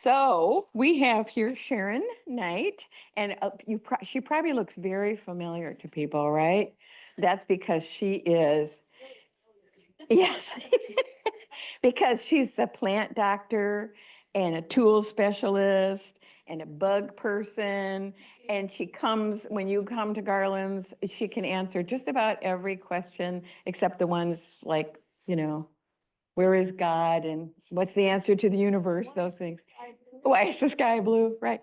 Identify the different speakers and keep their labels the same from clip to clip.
Speaker 1: So we have here Sharon Knight, and she probably looks very familiar to people, right? That's because she is, yes, because she's a plant doctor and a tool specialist and a bug person. And she comes, when you come to Garland's, she can answer just about every question except the ones like, where is God and what's the answer to the universe, those things. Why is the sky blue? Right.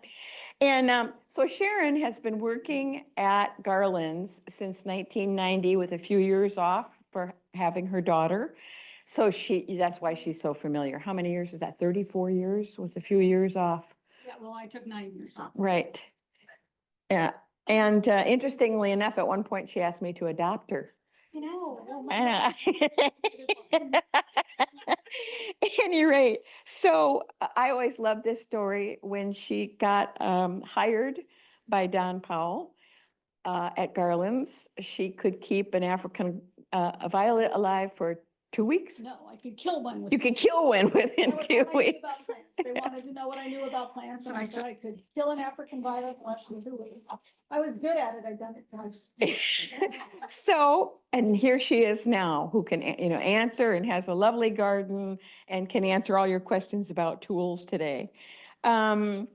Speaker 1: And so Sharon has been working at Garland's since 1990 with a few years off for having her daughter. So that's why she's so familiar. How many years is that? 34 years with a few years off?
Speaker 2: Yeah, well, I took 9 years off.
Speaker 1: Right. Yeah. And interestingly enough, at one point she asked me to adopt her.
Speaker 2: You know.
Speaker 1: I know. At any rate, so I always loved this story when she got hired by Don Powell at Garland's. She could keep an African a violet alive for 2 weeks.
Speaker 2: No, I could kill one.
Speaker 1: You could kill one within 2 weeks.
Speaker 2: They wanted to know what I knew about plants, and I said I could kill an African violet in less than 2 weeks. I was good at it. I'd done it twice.
Speaker 1: So, and here she is now, who can, answer and has a lovely garden and can answer all your questions about tools today. At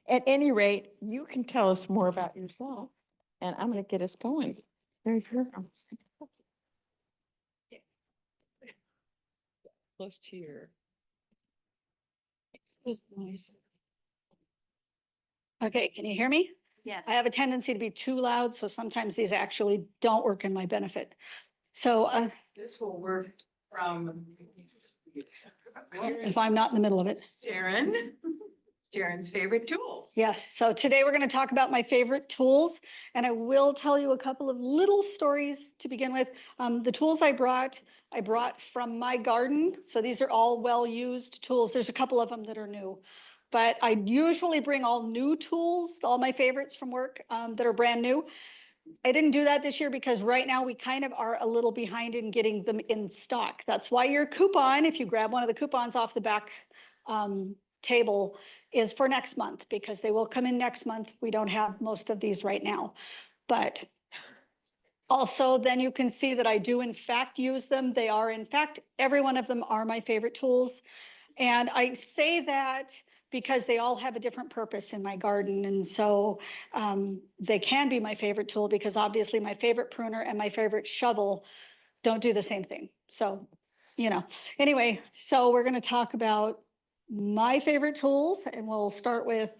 Speaker 1: any rate, you can tell us more about yourself, and I'm going to get us going. Very sure. Close to your.
Speaker 2: Nice. Okay, can you hear me?
Speaker 1: Yes.
Speaker 2: I have a tendency to be too loud, so sometimes these actually don't work in my benefit. So
Speaker 1: This will work from.
Speaker 2: if I'm not in the middle of it.
Speaker 1: Sharon's favorite tools.
Speaker 2: Yes, so today we're going to talk about my favorite tools, and I will tell you a couple of little stories to begin with. The tools I brought from my garden. So these are all well-used tools. There's a couple of them that are new, but I usually bring all new tools, all my favorites from work that are brand new. I didn't do that this year because right now we kind of are a little behind in getting them in stock. That's why your coupon, if you grab one of the coupons off the back table, is for next month, because they will come in next month. We don't have most of these right now, but also then you can see that I do in fact use them. They are in fact, every one of them are my favorite tools. And I say that because they all have a different purpose in my garden. And so they can be my favorite tool, because obviously my favorite pruner and my favorite shovel don't do the same thing. So, anyway, so we're going to talk about my favorite tools, and we'll start with,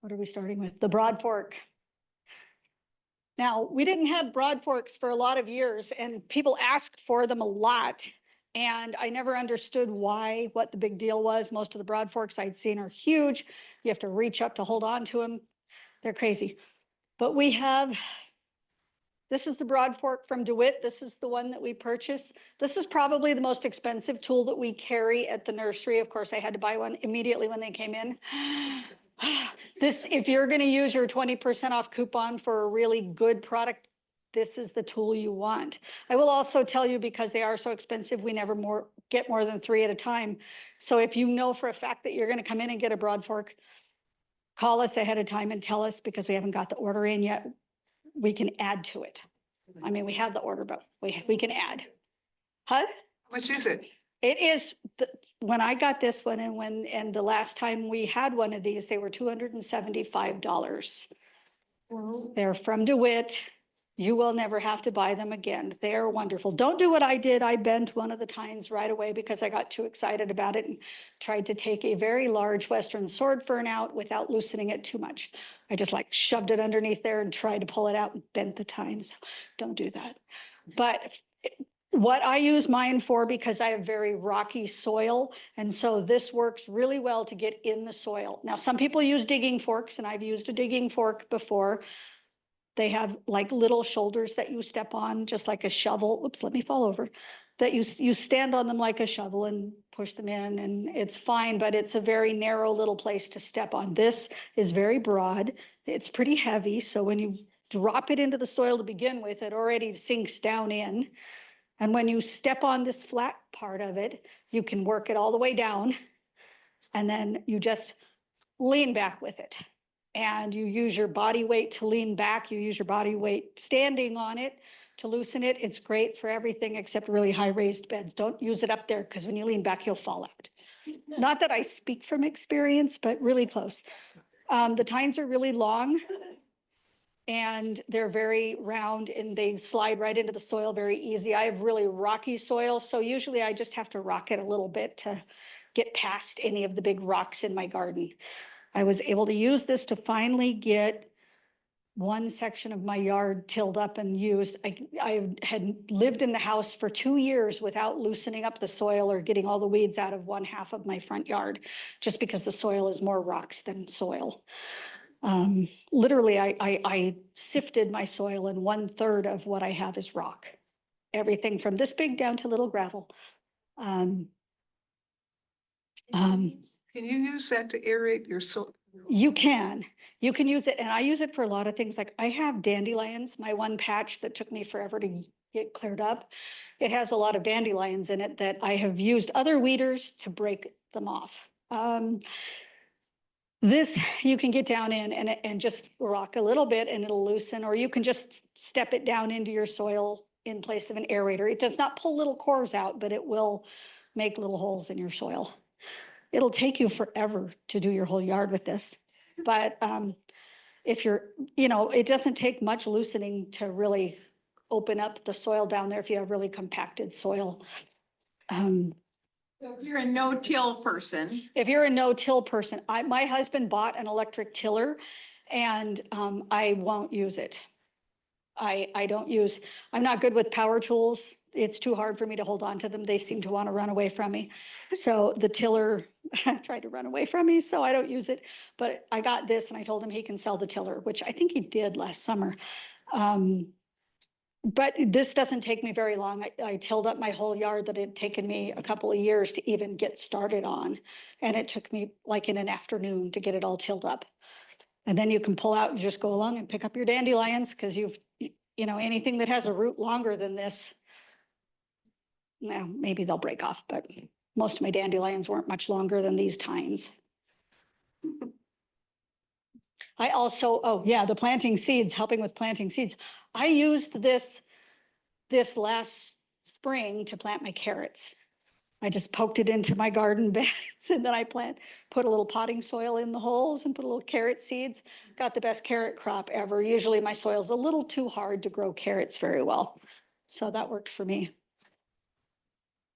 Speaker 2: what are we starting with? The broad fork. Now, we didn't have broad forks for a lot of years, and people asked for them a lot. And I never understood what the big deal was. Most of the broad forks I'd seen are huge. You have to reach up to hold on to them. They're crazy. But this is the broad fork from DeWitt. This is the one that we purchased. This is probably the most expensive tool that we carry at the nursery. Of course, I had to buy one immediately when they came in. If you're going to use your 20% off coupon for a really good product, this is the tool you want. I will also tell you, because they are so expensive, we never get more than 3 at a time. So if you know for a fact that you're going to come in and get a broad fork, call us ahead of time and tell us, because we haven't got the order in yet. We can add to it. I mean, we have the order, but we can add. Huh?
Speaker 3: How much is it?
Speaker 2: It is, when I got this one and the last time we had one of these, they were $275. They're from DeWitt. You will never have to buy them again. They're wonderful. Don't do what I did. I bent one of the tines right away because I got too excited about it and tried to take a very large Western sword fern out without loosening it too much. I just shoved it underneath there and tried to pull it out and bent the tines. Don't do that. But what I use mine for, because I have very rocky soil, and so this works really well to get in the soil. Now, some people use digging forks, and I've used a digging fork before. They have little shoulders that you step on, just like a shovel. Oops, let me fall over. That you stand on them like a shovel and push them in, and it's fine, but it's a very narrow little place to step on. This is very broad. It's pretty heavy, so when you drop it into the soil to begin with, it already sinks down in. And when you step on this flat part of it, you can work it all the way down And then you just lean back with it. And you use your body weight to lean back. You use your body weight standing on it to loosen it. It's great for everything except really high raised beds. Don't use it up there because when you lean back, you'll fall out. Not that I speak from experience, but really close. The tines are really long and they're very round and they slide right into the soil very easy. I have really rocky soil, so usually I just have to rock it a little bit to get past any of the big rocks in my garden. I was able to use this to finally get one section of my yard tilled up and used. I had lived in the house for 2 years without loosening up the soil or getting all the weeds out of one half of my front yard, just because the soil is more rocks than soil. Literally, I sifted my soil and 1/3 of what I have is rock. Everything from this big down to little gravel.
Speaker 3: Can you use that to aerate your soil?
Speaker 2: You can use it, and I use it for a lot of things. Like I have dandelions, my one patch that took me forever to get cleared up. It has a lot of dandelions in it that I have used other weeders to break them off. This you can get down in and just rock a little bit and it'll loosen, or you can just step it down into your soil in place of an aerator. It does not pull little cores out, but it will make little holes in your soil. It'll take you forever to do your whole yard with this. But if you're, it doesn't take much loosening to really open up the soil down there if you have really compacted soil.
Speaker 1: So if you're a no-till person,
Speaker 2: If you're a no-till person, my husband bought an electric tiller and I won't use it. I'm not good with power tools. It's too hard for me to hold on to them. They seem to want to run away from me. So the tiller tried to run away from me, so I don't use it. But I got this and I told him he can sell the tiller, which I think he did last summer. But this doesn't take me very long. I tilled up my whole yard that had taken me a couple of years to even get started on. And it took me like in an afternoon to get it all tilled up. And then you can pull out and just go along and pick up your dandelions because anything that has a root longer than this, now maybe they'll break off, but most of my dandelions weren't much longer than these tines. I also, the planting seeds, helping with planting seeds. I used this last spring to plant my carrots. I just poked it into my garden beds and then I put a little potting soil in the holes and put a little carrot seeds. Got the best carrot crop ever. Usually my soil's a little too hard to grow carrots very well. So that worked for me.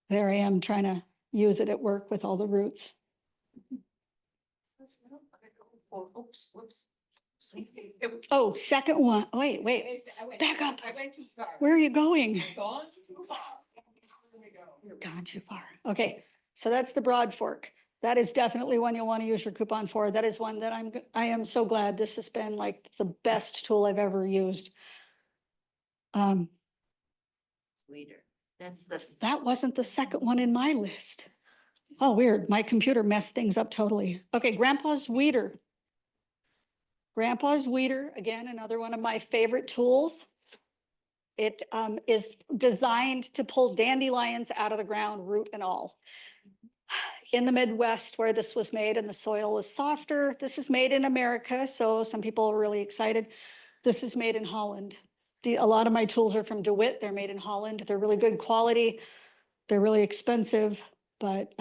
Speaker 2: There I am trying to use it at work with all the roots.
Speaker 3: Oops, whoops.
Speaker 2: Oh, second one. Wait, back up. Where are you going?
Speaker 1: gone too far.
Speaker 2: You're gone too far. Okay, so that's the broad fork. That is definitely one you'll want to use your coupon for. That is one that I am so glad. This has been like the best tool I've ever used.
Speaker 1: Sweeter. That
Speaker 2: That wasn't the second one in my list. Oh, weird. My computer messed things up totally. Okay, Grandpa's Weeder. Grandpa's Weeder, again, another one of my favorite tools. It is designed to pull dandelions out of the ground, root and all. In the Midwest where this was made and the soil is softer, this is made in America, so some people are really excited. This is made in Holland. A lot of my tools are from DeWitt. They're made in Holland. They're really good quality. They're really expensive, but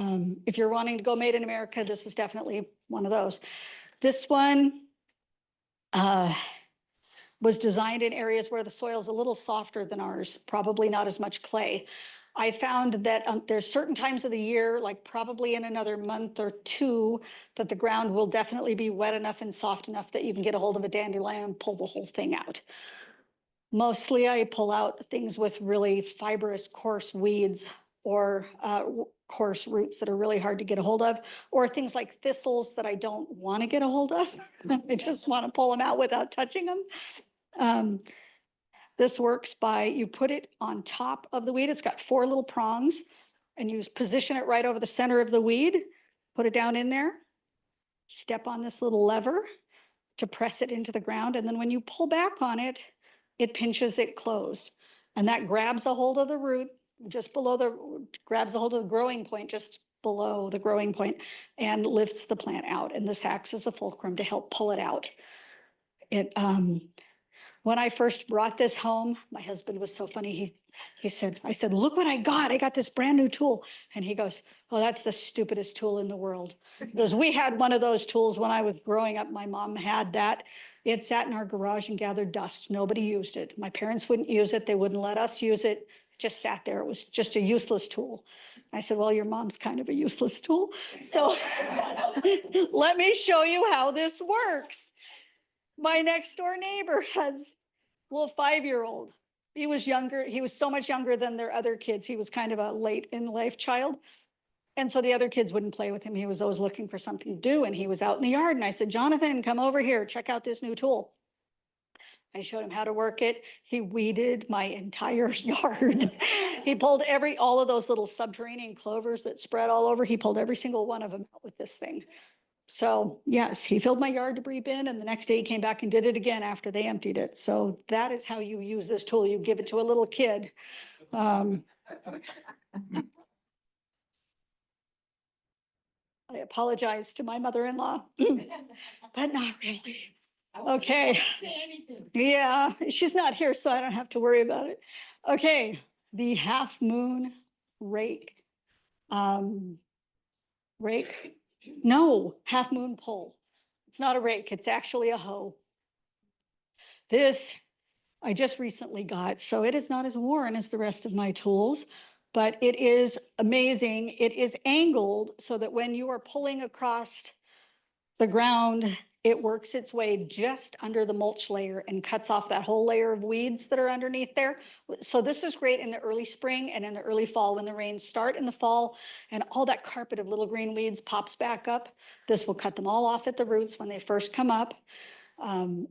Speaker 2: if you're wanting to go made in America, this is definitely one of those. This one was designed in areas where the soil's a little softer than ours, probably not as much clay. I found that there's certain times of the year, like probably in another month or two, that the ground will definitely be wet enough and soft enough that you can get a hold of a dandelion and pull the whole thing out. Mostly I pull out things with really fibrous, coarse weeds or coarse roots that are really hard to get a hold of, or things like thistles that I don't want to get a hold of. I just want to pull them out without touching them. This works by, you put it on top of the weed. It's got 4 little prongs and you position it right over the center of the weed, put it down in there, step on this little lever to press it into the ground. And then when you pull back on it, it pinches it closed. And that grabs a hold of the root just below grabs a hold of the growing point just below the growing point and lifts the plant out. And this acts as a fulcrum to help pull it out. It, when I first brought this home, my husband was so funny. I said, look what I got. I got this brand new tool. And he goes, oh, that's the stupidest tool in the world. Because we had one of those tools when I was growing up. My mom had that. It sat in our garage and gathered dust. Nobody used it. My parents wouldn't use it. They wouldn't let us use it. It just sat there. It was just a useless tool. I said, well, your mom's kind of a useless tool. So let me show you how this works. My next door neighbor has a little 5-year-old. He was younger. He was so much younger than their other kids. He was kind of a late in life child. And so the other kids wouldn't play with him. He was always looking for something to do. And he was out in the yard. And I said, Jonathan, come over here. Check out this new tool. I showed him how to work it. He weeded my entire yard. He pulled all of those little subterranean clovers that spread all over. He pulled every single one of them out with this thing. So yes, he filled my yard debris bin, and the next day he came back and did it again after they emptied it. So that is how you use this tool. You give it to a little kid. I apologize to my mother-in-law, but not really. Okay. Yeah, she's not here, so I don't have to worry about it. Okay, the half moon rake. Rake? No, half moon pole. It's not a rake, it's actually a hoe. This I just recently got, so it is not as worn as the rest of my tools, but it is amazing. It is angled so that when you are pulling across the ground, it works its way just under the mulch layer and cuts off that whole layer of weeds that are underneath there. So this is great in the early spring and in the early fall when the rains start in the fall and all that carpet of little green weeds pops back up. This will cut them all off at the roots when they first come up.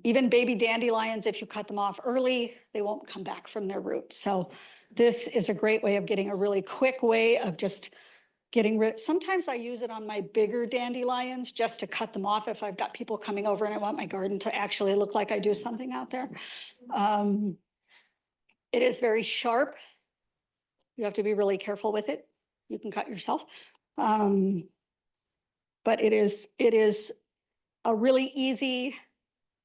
Speaker 2: Even baby dandelions, if you cut them off early, they won't come back from their roots. So this is a great way of getting a really quick way of just getting rid. Sometimes I use it on my bigger dandelions just to cut them off if I've got people coming over and I want my garden to actually look like I do something out there. It is very sharp. You have to be really careful with it. You can cut yourself. But it is a really easy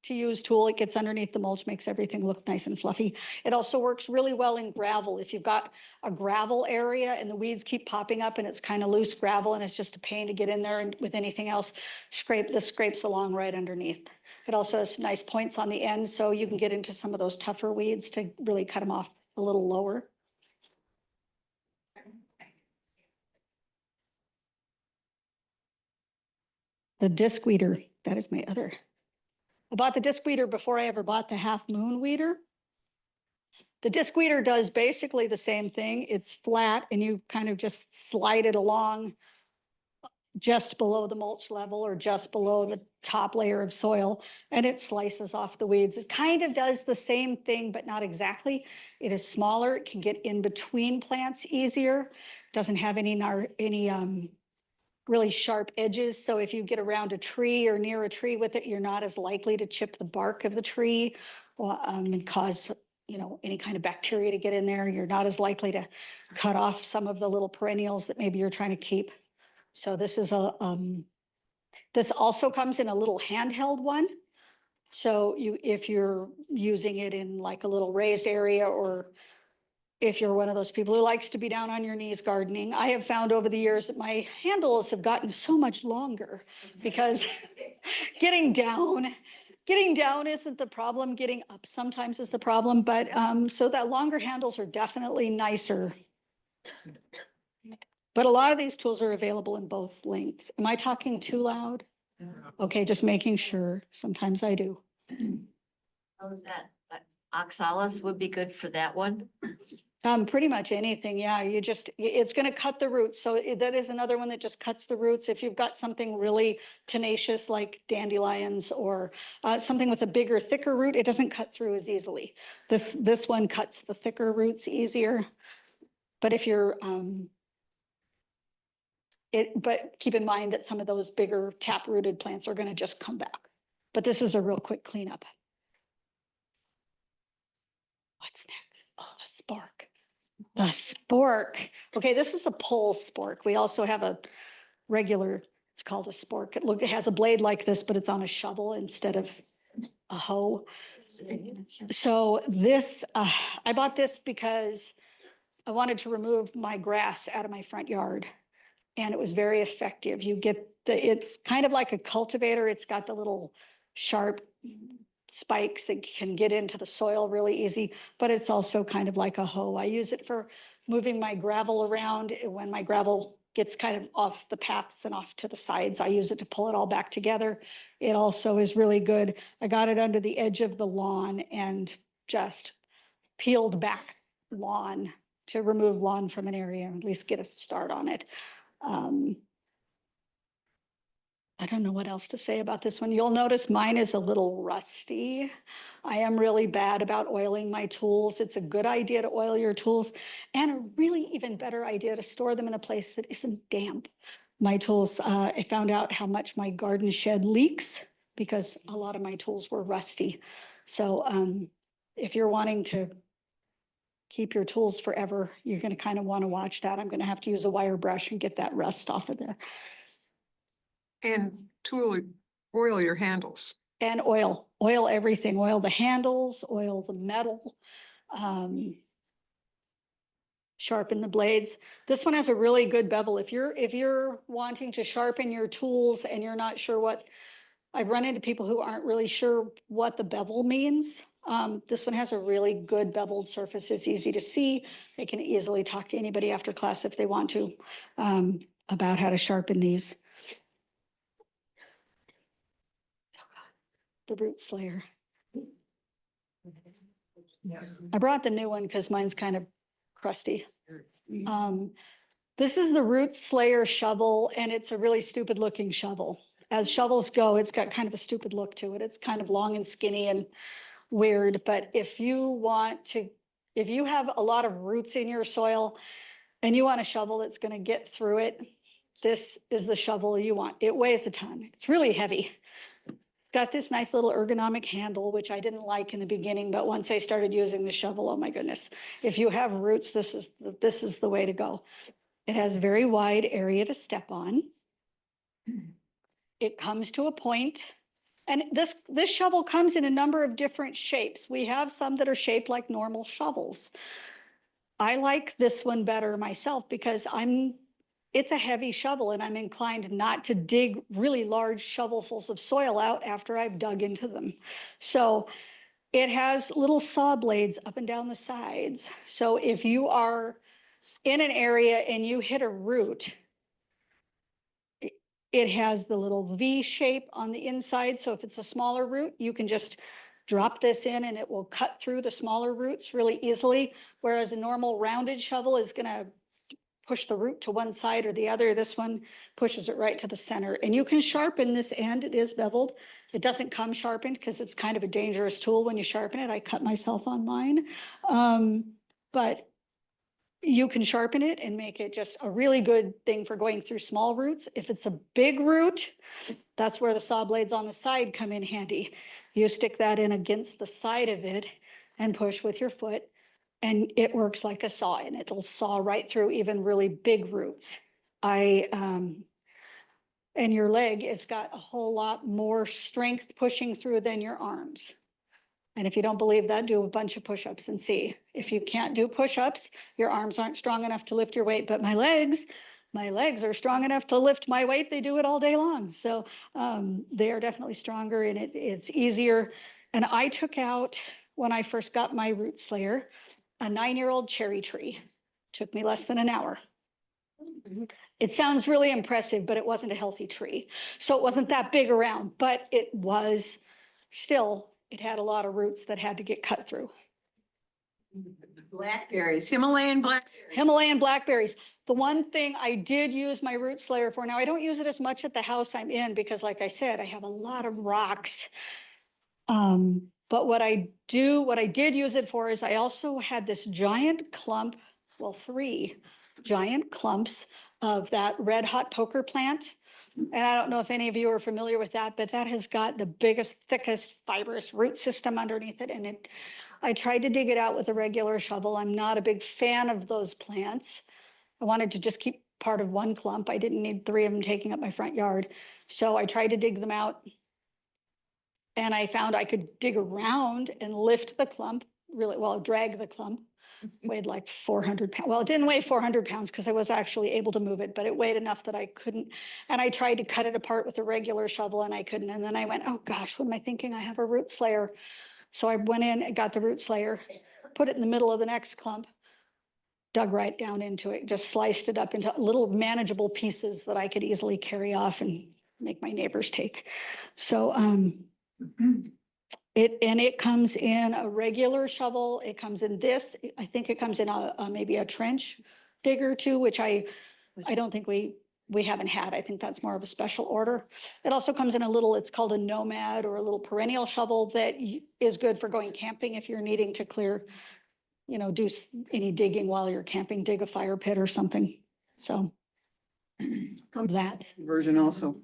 Speaker 2: to use tool. It gets underneath the mulch, makes everything look nice and fluffy. It also works really well in gravel. If you've got a gravel area and the weeds keep popping up and it's kind of loose gravel and it's just a pain to get in there, and with anything else, this scrapes along right underneath. It also has some nice points on the end, so you can get into some of those tougher weeds to really cut them off a little lower. The disc weeder, that is my other. I bought the disc weeder before I ever bought the half moon weeder. The disc weeder does basically the same thing. It's flat and you kind of just slide it along just below the mulch level or just below the top layer of soil, and it slices off the weeds. It kind of does the same thing, but not exactly. It is smaller. It can get in between plants easier. Doesn't have any really sharp edges. So if you get around a tree or near a tree with it, you're not as likely to chip the bark of the tree and cause, any kind of bacteria to get in there. You're not as likely to cut off some of the little perennials that maybe you're trying to keep. So this is this also comes in a little handheld one. So if you're using it in like a little raised area, or if you're one of those people who likes to be down on your knees gardening, I have found over the years that my handles have gotten so much longer because getting down isn't the problem. Getting up sometimes is the problem, but so that longer handles are definitely nicer. But a lot of these tools are available in both lengths. Am I talking too loud? Okay, just making sure. Sometimes I do.
Speaker 4: How is that? Oxalis would be good for that one.
Speaker 2: Pretty much anything. Yeah, it's going to cut the roots. So that is another one that just cuts the roots. If you've got something really tenacious like dandelions or something with a bigger, thicker root, it doesn't cut through as easily. This one cuts the thicker roots easier. But if you're, but keep in mind that some of those bigger tap-rooted plants are going to just come back. But this is a real quick cleanup. What's next? Oh, a spark. A spork. Okay, this is a pole spork. We also have a regular, it's called a spork. It has a blade like this, but it's on a shovel instead of a hoe. So this, I bought this because I wanted to remove my grass out of my front yard. And it was very effective. You get it's kind of like a cultivator. It's got the little sharp spikes that can get into the soil really easy, but it's also kind of like a hoe. I use it for moving my gravel around when my gravel gets kind of off the paths and off to the sides. I use it to pull it all back together. It also is really good. I got it under the edge of the lawn and just peeled back lawn to remove lawn from an area, or at least get a start on it. I don't know what else to say about this one. You'll notice mine is a little rusty. I am really bad about oiling my tools. It's a good idea to oil your tools, and a really even better idea to store them in a place that isn't damp. My tools, I found out how much my garden shed leaks because a lot of my tools were rusty. So if you're wanting to keep your tools forever, you're going to kind of want to watch that. I'm going to have to use a wire brush and get that rust off of there.
Speaker 3: And oil your handles.
Speaker 2: And oil everything, oil the handles, oil the metal, sharpen the blades. This one has a really good bevel. If you're wanting to sharpen your tools and you're not sure what, I've run into people who aren't really sure what the bevel means. This one has a really good beveled surface. It's easy to see. They can easily talk to anybody after class if they want to, about how to sharpen these. The root slayer. I brought the new one because mine's kind of crusty. This is the root slayer shovel, and it's a really stupid looking shovel. As shovels go, it's got kind of a stupid look to it. It's kind of long and skinny and weird, but if you have a lot of roots in your soil and you want a shovel that's going to get through it, this is the shovel you want. It weighs a ton. It's really heavy. Got this nice little ergonomic handle, which I didn't like in the beginning, but once I started using the shovel, oh my goodness. If you have roots, this is the way to go. It has very wide area to step on. It comes to a point, and this shovel comes in a number of different shapes. We have some that are shaped like normal shovels. I like this one better myself because it's a heavy shovel, and I'm inclined not to dig really large shovelfuls of soil out after I've dug into them. So it has little saw blades up and down the sides. So if you are in an area and you hit a root, it has the little V shape on the inside. So if it's a smaller root, you can just drop this in and it will cut through the smaller roots really easily. Whereas a normal rounded shovel is going to push the root to one side or the other. This one pushes it right to the center. And you can sharpen this end. It is beveled. It doesn't come sharpened because it's kind of a dangerous tool when you sharpen it. I cut myself on mine. But you can sharpen it and make it just a really good thing for going through small roots. If it's a big root, that's where the saw blades on the side come in handy. You stick that in against the side of it and push with your foot, and it works like a saw, and it'll saw right through even really big roots. And your leg has got a whole lot more strength pushing through than your arms. And if you don't believe that, do a bunch of push-ups and see. If you can't do push-ups, your arms aren't strong enough to lift your weight, but my legs are strong enough to lift my weight. They do it all day long. So they are definitely stronger, and it's easier. And I took out, when I first got my root slayer, a 9-year-old cherry tree. Took me less than an hour. It sounds really impressive, but it wasn't a healthy tree. So it wasn't that big around, but it was still, it had a lot of roots that had to get cut through.
Speaker 5: Blackberries, Himalayan blackberries.
Speaker 2: Himalayan blackberries. The one thing I did use my root slayer for, now I don't use it as much at the house I'm in because, like I said, I have a lot of rocks. But what I did use it for is I also had this giant clump, well, 3 giant clumps of that red hot poker plant. And I don't know if any of you are familiar with that, but that has got the biggest, thickest fibrous root system underneath it. And I tried to dig it out with a regular shovel. I'm not a big fan of those plants. I wanted to just keep part of one clump. I didn't need three of them taking up my front yard. So I tried to dig them out. And I found I could dig around and lift the clump really well, drag the clump. Weighed like 400 pounds. Well, it didn't weigh 400 pounds because I was actually able to move it, but it weighed enough that I couldn't. And I tried to cut it apart with a regular shovel and I couldn't. And then I went, oh gosh, what am I thinking? I have a root slayer. So I went in and got the root slayer, put it in the middle of the next clump, dug right down into it, just sliced it up into little manageable pieces that I could easily carry off and make my neighbors take. So, it comes in a regular shovel. It comes in this. I think it comes in maybe a trench digger too, which I don't think we haven't had. I think that's more of a special order. It also comes in a little, it's called a nomad or a little perennial shovel that is good for going camping if you're needing to clear, do any digging while you're camping, dig a fire pit or something. So that.
Speaker 5: Version also.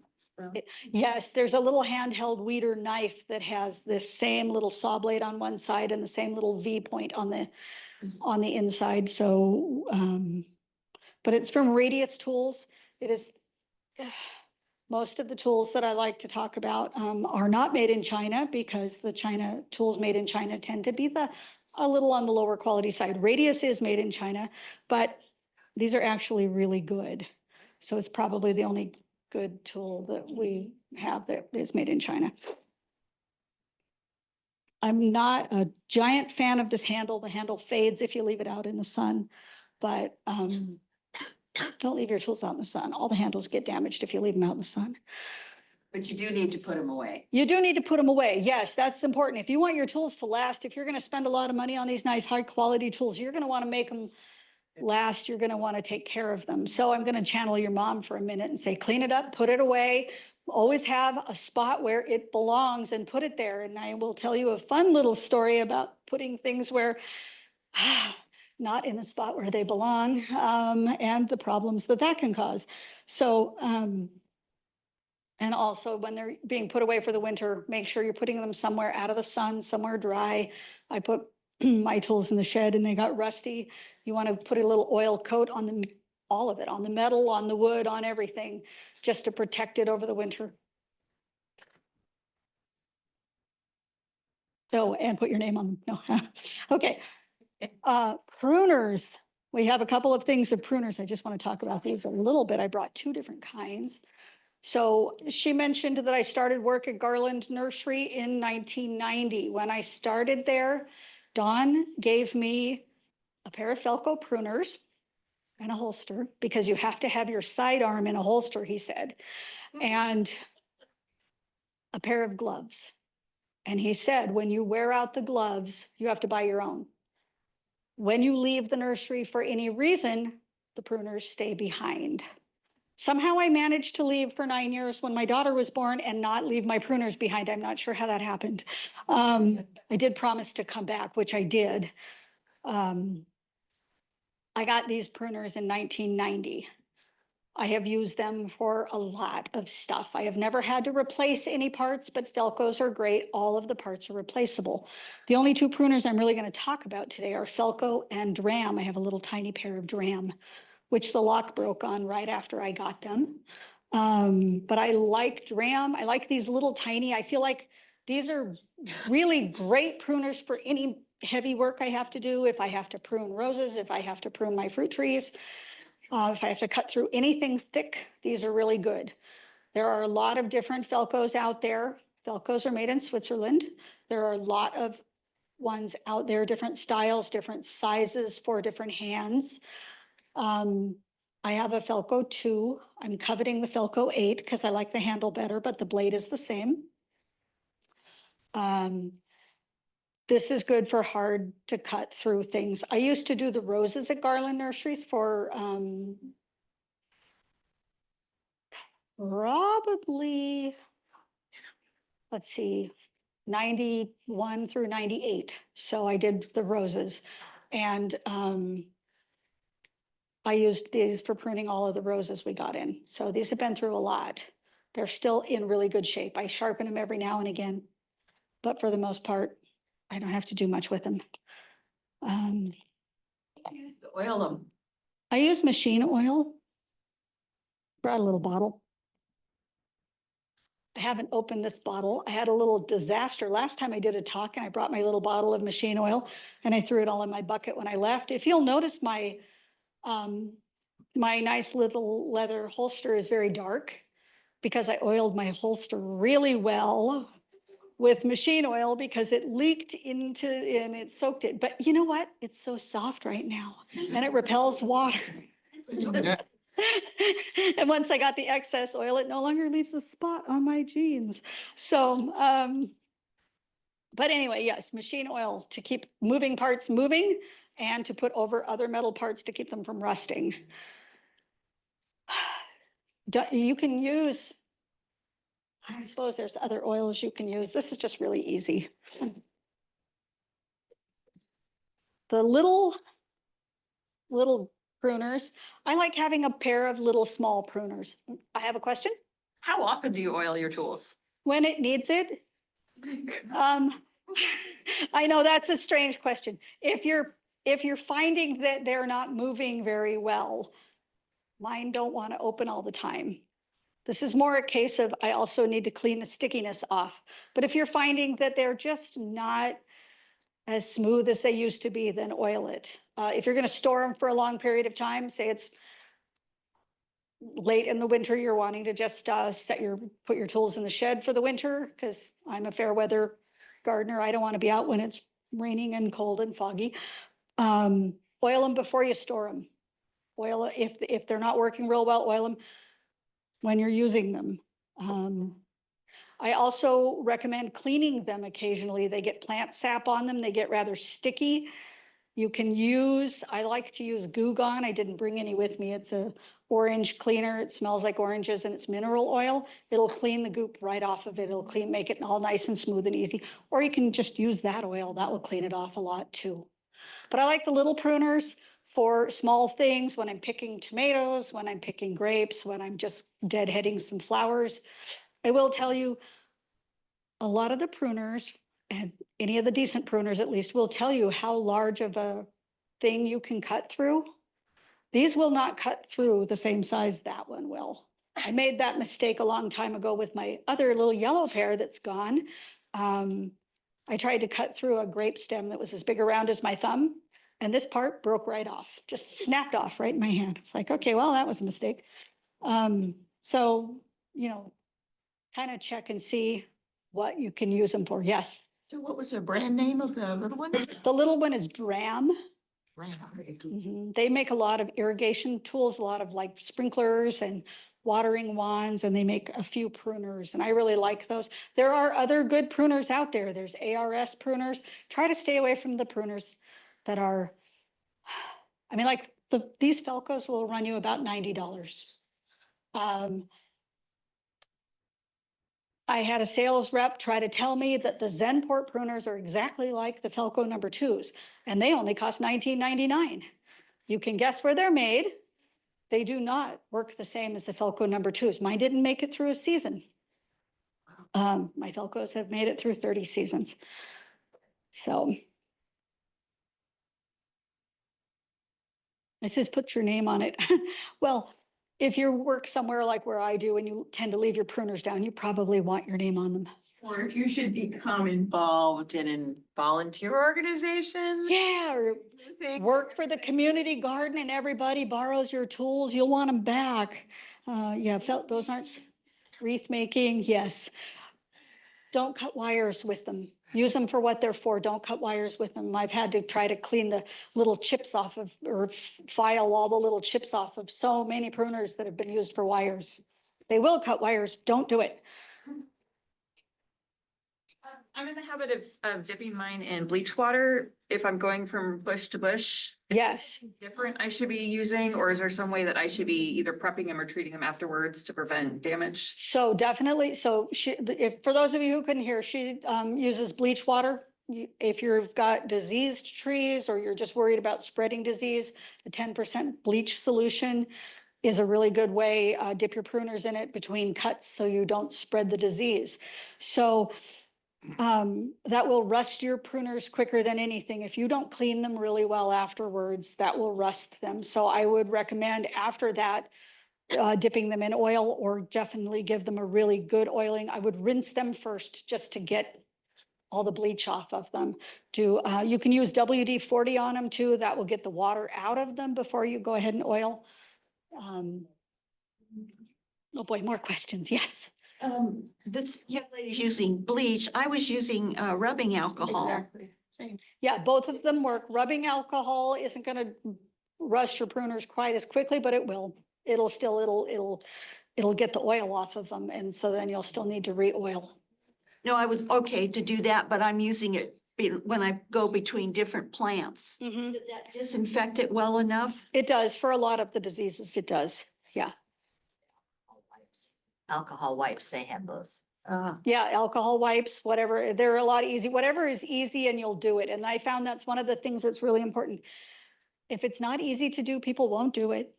Speaker 2: Yes, there's a little handheld weeder knife that has this same little saw blade on one side and the same little V point on the inside. So, but it's from Radius Tools. It is, most of the tools that I like to talk about are not made in China because the tools made in China tend to be a little on the lower quality side. Radius is made in China, but these are actually really good. So it's probably the only good tool that we have that is made in China. I'm not a giant fan of this handle. The handle fades if you leave it out in the sun, but don't leave your tools out in the sun. All the handles get damaged if you leave them out in the sun.
Speaker 4: But you do need to put them away.
Speaker 2: You do need to put them away. Yes, that's important. If you want your tools to last, if you're going to spend a lot of money on these nice high quality tools, you're going to want to make them last. You're going to want to take care of them. So I'm going to channel your mom for a minute and say, clean it up, put it away. Always have a spot where it belongs and put it there. And I will tell you a fun little story about putting things where not in the spot where they belong, and the problems that can cause. So, and also when they're being put away for the winter, make sure you're putting them somewhere out of the sun, somewhere dry. I put my tools in the shed and they got rusty. You want to put a little oil coat on them, all of it, on the metal, on the wood, on everything, just to protect it over the winter. Oh, and put your name on them. No. Okay. Pruners. We have a couple of things of pruners. I just want to talk about these a little bit. I brought two different kinds. So she mentioned that I started work at Garland Nursery in 1990. When I started there, Don gave me a pair of Felco pruners and a holster because you have to have your sidearm in a holster, he said, and a pair of gloves. And he said, when you wear out the gloves, you have to buy your own. When you leave the nursery for any reason, the pruners stay behind. Somehow I managed to leave for 9 years when my daughter was born and not leave my pruners behind. I'm not sure how that happened. I did promise to come back, which I did. I got these pruners in 1990. I have used them for a lot of stuff. I have never had to replace any parts, but Felcos are great. All of the parts are replaceable. The only two pruners I'm really going to talk about today are Felco and Dram. I have a little tiny pair of Dram, which the lock broke on right after I got them. But I like Dram. I like these little tiny, I feel like these are really great pruners for any heavy work I have to do. If I have to prune roses, if I have to prune my fruit trees, if I have to cut through anything thick, these are really good. There are a lot of different Felcos out there. Felcos are made in Switzerland. There are a lot of ones out there, different styles, different sizes for different hands. I have a Felco 2. I'm coveting the Felco 8 because I like the handle better, but the blade is the same. This is good for hard to cut through things. I used to do the roses at Garland Nurseries for probably, let's see, 91 through 98. So I did the roses and I used these for pruning all of the roses we got in. So these have been through a lot. They're still in really good shape. I sharpen them every now and again, but for the most part, I don't have to do much with them.
Speaker 5: Oil them.
Speaker 2: I use machine oil. Brought a little bottle. I haven't opened this bottle. I had a little disaster. Last time I did a talk and I brought my little bottle of machine oil and I threw it all in my bucket when I left. If you'll notice my nice little leather holster is very dark because I oiled my holster really well with machine oil because it leaked into and it soaked it. But you know what? It's so soft right now and it repels water. And once I got the excess oil, it no longer leaves a spot on my jeans. So, but anyway, yes, machine oil to keep moving parts moving and to put over other metal parts to keep them from rusting. You can use, I suppose there's other oils you can use. This is just really easy. The little pruners, I like having a pair of little small pruners. I have a question.
Speaker 6: How often do you oil your tools?
Speaker 2: When it needs it. I know that's a strange question. If you're finding that they're not moving very well, mine don't want to open all the time. This is more a case of I also need to clean the stickiness off. But if you're finding that they're just not as smooth as they used to be, then oil it. If you're going to store them for a long period of time, say it's late in the winter, you're wanting to just put your tools in the shed for the winter, because I'm a fair weather gardener. I don't want to be out when it's raining and cold and foggy. Oil them before you store them. Oil, if they're not working real well, oil them when you're using them. I also recommend cleaning them occasionally. They get plant sap on them. They get rather sticky. You can use, I like to use Goo Gone. I didn't bring any with me. It's a orange cleaner. It smells like oranges and it's mineral oil. It'll clean the goop right off of it. It'll make it all nice and smooth and easy. Or you can just use that oil. That will clean it off a lot too. But I like the little pruners for small things when I'm picking tomatoes, when I'm picking grapes, when I'm just deadheading some flowers. I will tell you, a lot of the pruners, and any of the decent pruners at least, will tell you how large of a thing you can cut through. These will not cut through the same size that one will. I made that mistake a long time ago with my other little yellow pear that's gone. I tried to cut through a grape stem that was as big around as my thumb, and this part broke right off, just snapped off right in my hand. It's like, okay, well, that was a mistake. So, kind of check and see what you can use them for. Yes.
Speaker 5: So what was the brand name of the little ones?
Speaker 2: The little one is Dram.
Speaker 5: Right.
Speaker 2: They make a lot of irrigation tools, a lot of like sprinklers and watering wands, and they make a few pruners, and I really like those. There are other good pruners out there. There's ARS pruners. Try to stay away from the pruners that are, I mean, like these Felcos will run you about $90. I had a sales rep try to tell me that the Zenport pruners are exactly like the Felco number 2s, and they only cost $19.99. You can guess where they're made. They do not work the same as the Felco number 2s. Mine didn't make it through a season. My Felcos have made it through 30 seasons. So it says put your name on it. Well, if you work somewhere like where I do and you tend to leave your pruners down, you probably want your name on them.
Speaker 5: Or if you should become involved in volunteer organizations.
Speaker 2: Yeah, or work for the community garden and everybody borrows your tools, you'll want them back. Yeah, those aren't wreath making, yes. Don't cut wires with them. Use them for what they're for. Don't cut wires with them. I've had to try to clean the little chips off of, or file all the little chips off of so many pruners that have been used for wires. They will cut wires. Don't do it.
Speaker 6: I'm in the habit of dipping mine in bleach water if I'm going from bush to bush.
Speaker 2: Yes.
Speaker 6: Different I should be using, or is there some way that I should be either prepping them or treating them afterwards to prevent damage?
Speaker 2: So definitely. So for those of you who couldn't hear, she uses bleach water. If you've got diseased trees or you're just worried about spreading disease, the 10% bleach solution is a really good way. Dip your pruners in it between cuts so you don't spread the disease. So that will rust your pruners quicker than anything. If you don't clean them really well afterwards, that will rust them. So I would recommend after that, dipping them in oil, or definitely give them a really good oiling. I would rinse them first just to get all the bleach off of them. You can use WD-40 on them too. That will get the water out of them before you go ahead and oil. Oh boy, more questions. Yes.
Speaker 7: This young lady's using bleach. I was using rubbing alcohol.
Speaker 5: Same.
Speaker 2: Yeah, both of them work. Rubbing alcohol isn't going to rust your pruners quite as quickly, but it will. It'll get the oil off of them, and so then you'll still need to re-oil.
Speaker 7: No, I was okay to do that, but I'm using it when I go between different plants.
Speaker 2: Mhm.
Speaker 7: Does that disinfect it well enough?
Speaker 2: It does for a lot of the diseases. It does. Yeah.
Speaker 4: Alcohol wipes, they have those.
Speaker 2: Yeah, alcohol wipes, whatever. They're a lot easy. Whatever is easy and you'll do it. And I found that's one of the things that's really important. If it's not easy to do, people won't do it.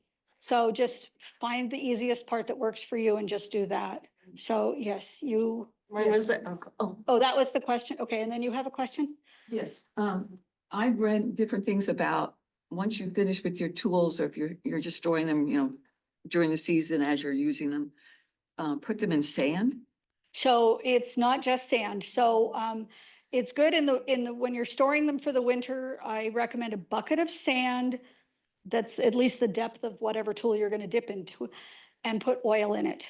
Speaker 2: So just find the easiest part that works for you and just do that. So yes, you,
Speaker 5: When was that?
Speaker 2: oh, that was the question. Okay, and then you have a question?
Speaker 8: Yes, I read different things about once you finish with your tools, or if you're just storing them, during the season as you're using them, put them in sand.
Speaker 2: So it's not just sand. So it's good when you're storing them for the winter, I recommend a bucket of sand that's at least the depth of whatever tool you're going to dip into, and put oil in it.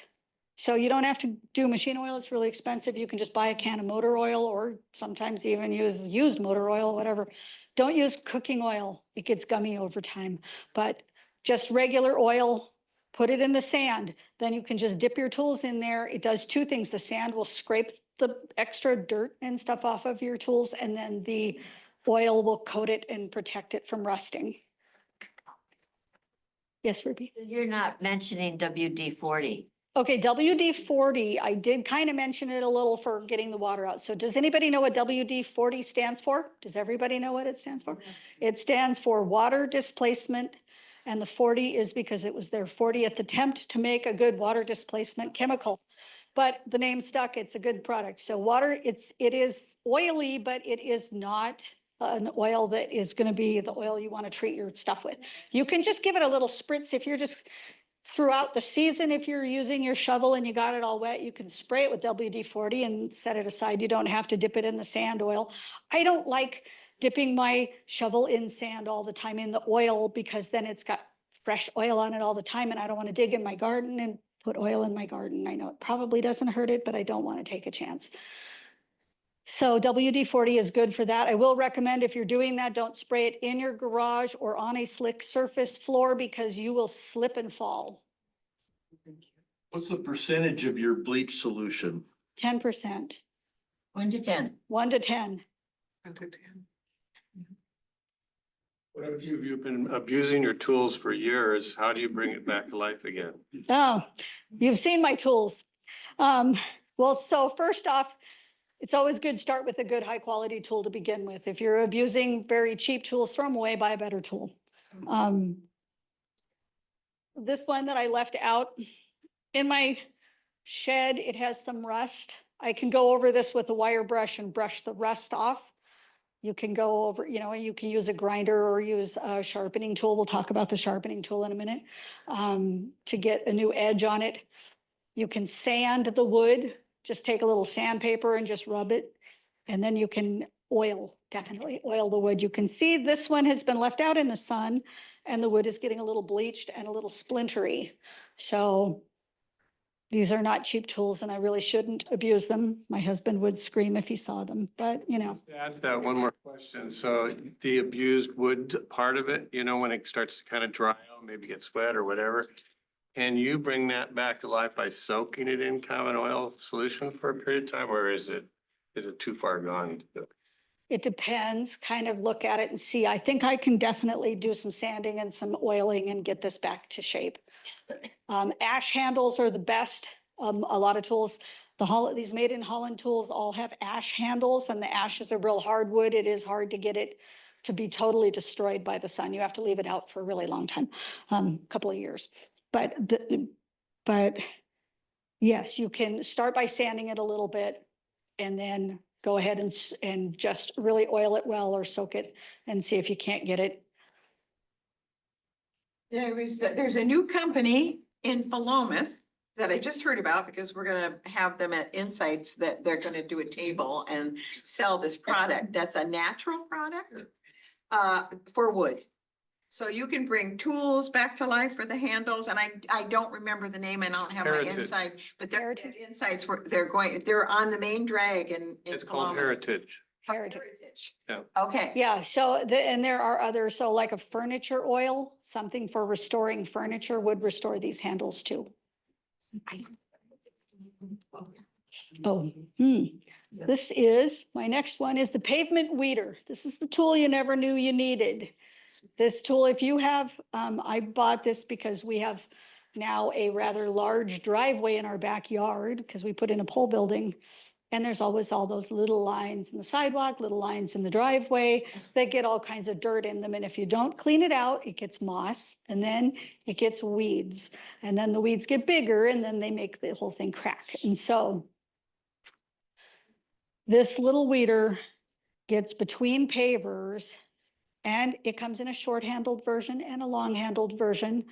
Speaker 2: So you don't have to do machine oil. It's really expensive. You can just buy a can of motor oil, or sometimes even use used motor oil, whatever. Don't use cooking oil. It gets gummy over time, but just regular oil, put it in the sand. Then you can just dip your tools in there. It does two things. The sand will scrape the extra dirt and stuff off of your tools, and then the oil will coat it and protect it from rusting. Yes, Ruby.
Speaker 4: You're not mentioning WD-40.
Speaker 2: Okay, WD-40, I did kind of mention it a little for getting the water out. So does anybody know what WD-40 stands for? Does everybody know what it stands for? It stands for water displacement, and the 40 is because it was their 40th attempt to make a good water displacement chemical. But the name stuck. It's a good product. So water, it is oily, but it is not an oil that is going to be the oil you want to treat your stuff with. You can just give it a little spritz if you're just throughout the season. If you're using your shovel and you got it all wet, you can spray it with WD-40 and set it aside. You don't have to dip it in the sand oil. I don't like dipping my shovel in sand all the time in the oil, because then it's got fresh oil on it all the time, and I don't want to dig in my garden and put oil in my garden. I know it probably doesn't hurt it, but I don't want to take a chance. So WD-40 is good for that. I will recommend, if you're doing that, don't spray it in your garage or on a slick surface floor, because you will slip and fall.
Speaker 9: What's the percentage of your bleach solution?
Speaker 2: 10%,
Speaker 5: 1 to 10.
Speaker 2: 1 to 10.
Speaker 10: What if you've been abusing your tools for years? How do you bring it back to life again?
Speaker 2: Oh, you've seen my tools. Well, so first off, it's always good to start with a good high quality tool to begin with. If you're abusing very cheap tools, throw them away, buy a better tool. This one that I left out in my shed, it has some rust. I can go over this with a wire brush and brush the rust off. You can go over, you can use a grinder or use a sharpening tool. We'll talk about the sharpening tool in a minute, to get a new edge on it. You can sand the wood. Just take a little sandpaper and just rub it. And then you can definitely oil the wood. You can see this one has been left out in the sun, and the wood is getting a little bleached and a little splintery. So these are not cheap tools, and I really shouldn't abuse them. My husband would scream if he saw them, but
Speaker 10: Just to add to that, one more question. So the abused wood part of it, when it starts to kind of dry out, maybe gets wet or whatever, can you bring that back to life by soaking it in kind of an oil solution for a period of time, or is it too far gone?
Speaker 2: it depends. Kind of look at it and see. I think I can definitely do some sanding and some oiling and get this back to shape. Ash handles are the best. A lot of tools, these made in Holland tools all have ash handles, and the ash is a real hard wood. It is hard to get it to be totally destroyed by the sun. You have to leave it out for a really long time, couple of years. but yes, you can start by sanding it a little bit and then go ahead and just really oil it well or soak it and see if you can't get it.
Speaker 5: There's a new company in Philomath that I just heard about because we're gonna have them at Insights that they're gonna do a table and sell this product. That's a natural product for wood. So you can bring tools back to life for the handles, and I don't remember the name, and I don't have my
Speaker 10: Heritage.
Speaker 5: inside, but they're at
Speaker 2: Heritage.
Speaker 5: Insights where they're on the main drag in
Speaker 10: It's called
Speaker 5: Philomath.
Speaker 10: Heritage.
Speaker 2: Heritage.
Speaker 10: Yeah.
Speaker 5: Okay.
Speaker 2: Yeah, so and there are others, so like a furniture oil, something for restoring furniture would restore these handles too. Oh, this is, my next one is the pavement weeder. This is the tool you never knew you needed. This tool, if you have, I bought this because we have now a rather large driveway in our backyard because we put in a pole building. And there's always all those little lines in the sidewalk, little lines in the driveway that get all kinds of dirt in them. And if you don't clean it out, it gets moss and then it gets weeds. And then the weeds get bigger and then they make the whole thing crack. And so this little weeder gets between pavers and it comes in a short-handled version and a long-handled version.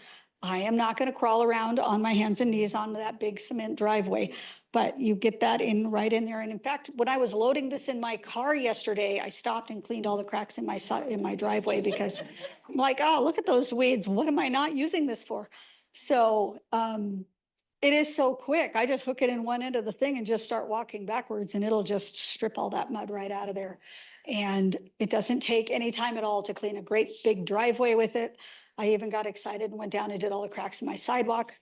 Speaker 2: I am not going to crawl around on my hands and knees on that big cement driveway, but you get that in right in there. And in fact, when I was loading this in my car yesterday, I stopped and cleaned all the cracks in my driveway because I'm like, oh, look at those weeds. What am I not using this for? So it is so quick. I just hook it in one end of the thing and just start walking backwards and it'll just strip all that mud right out of there. And it doesn't take any time at all to clean a great big driveway with it. I even got excited and went down and did all the cracks in my sidewalk.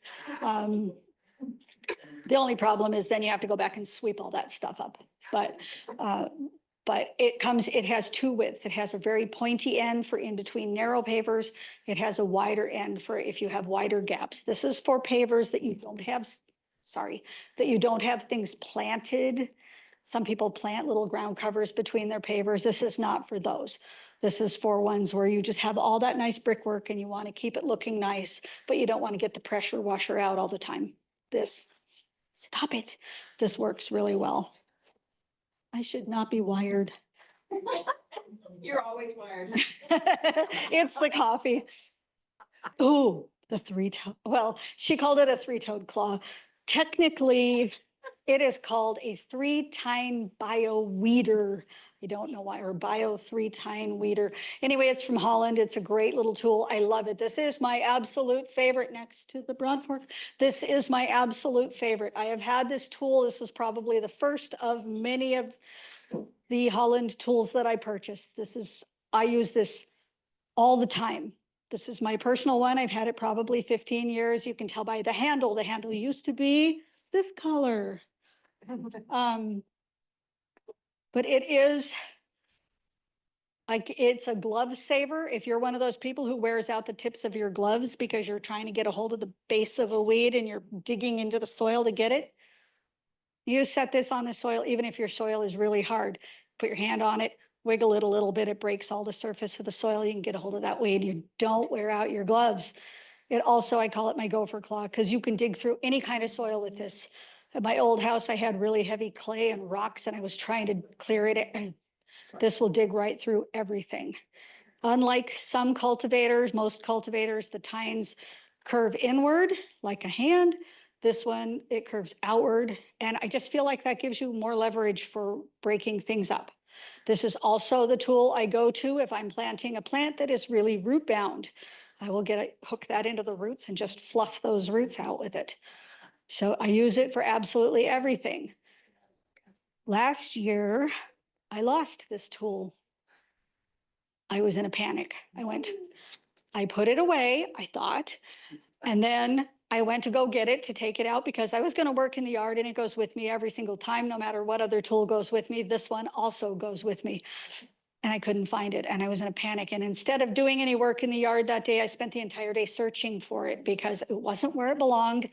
Speaker 2: The only problem is then you have to go back and sweep all that stuff up. But it has two widths. It has a very pointy end for in between narrow pavers. It has a wider end for if you have wider gaps. This is for pavers that you don't have, that you don't have things planted. Some people plant little ground covers between their pavers. This is not for those. This is for ones where you just have all that nice brickwork and you want to keep it looking nice, but you don't want to get the pressure washer out all the time. Stop it. This works really well. I should not be wired.
Speaker 5: You're always wired.
Speaker 2: It's the coffee. Oh, the three-toed. Well, she called it a three-toed claw. Technically, it is called a three-tine bio weeder. I don't know why, or bio three-tine weeder. Anyway, it's from Holland. It's a great little tool. I love it. This is my absolute favorite next to the broad fork. This is my absolute favorite. I have had this tool. This is probably the first of many of the Holland tools that I purchased. I use this all the time. This is my personal one. I've had it probably 15 years. You can tell by the handle. The handle used to be this color. But it is like, it's a glove saver. If you're one of those people who wears out the tips of your gloves because you're trying to get a hold of the base of a weed and you're digging into the soil to get it, you set this on the soil, even if your soil is really hard, put your hand on it, wiggle it a little bit, it breaks all the surface of the soil. You can get a hold of that weed. You don't wear out your gloves. It also, I call it my gopher claw because you can dig through any kind of soil with this. At my old house, I had really heavy clay and rocks and I was trying to clear it. And this will dig right through everything. Unlike some cultivators, most cultivators, the tines curve inward like a hand. This one, it curves outward. And I just feel like that gives you more leverage for breaking things up. This is also the tool I go to if I'm planting a plant that is really root bound. I will hook that into the roots and just fluff those roots out with it. So I use it for absolutely everything. Last year, I lost this tool. I was in a panic. I put it away, I thought, and then I went to go get it to take it out because I was going to work in the yard and it goes with me every single time, no matter what other tool goes with me. This one also goes with me. And I couldn't find it and I was in a panic. And instead of doing any work in the yard that day, I spent the entire day searching for it because it wasn't where it belonged.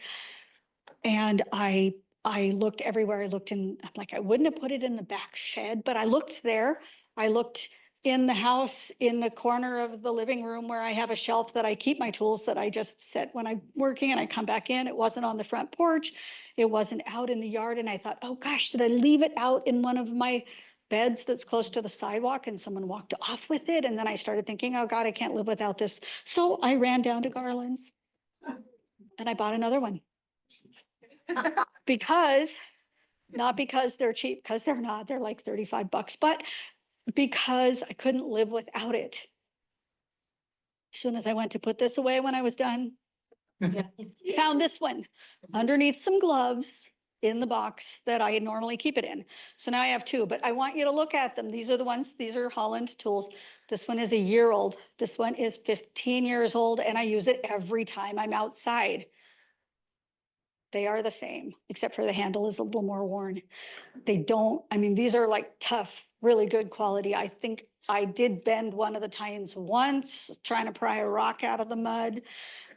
Speaker 2: And I looked everywhere. I looked in, I'm like, I wouldn't have put it in the back shed, but I looked there. I looked in the house, in the corner of the living room where I have a shelf that I keep my tools that I just set when I'm working and I come back in. It wasn't on the front porch. It wasn't out in the yard. And I thought, oh gosh, did I leave it out in one of my beds that's close to the sidewalk? And someone walked off with it. And then I started thinking, oh God, I can't live without this. So I ran down to Garland's and I bought another one. Because, not because they're cheap, because they're not, they're like $35, but because I couldn't live without it. As soon as I went to put this away when I was done, found this one underneath some gloves in the box that I normally keep it in. So now I have two, but I want you to look at them. These are the ones, these are Holland tools. This one is a year old. This one is 15 years old, and I use it every time I'm outside. They are the same, except for the handle is a little more worn. They don't, I mean, these are like tough, really good quality. I think I did bend one of the tines once, trying to pry a rock out of the mud.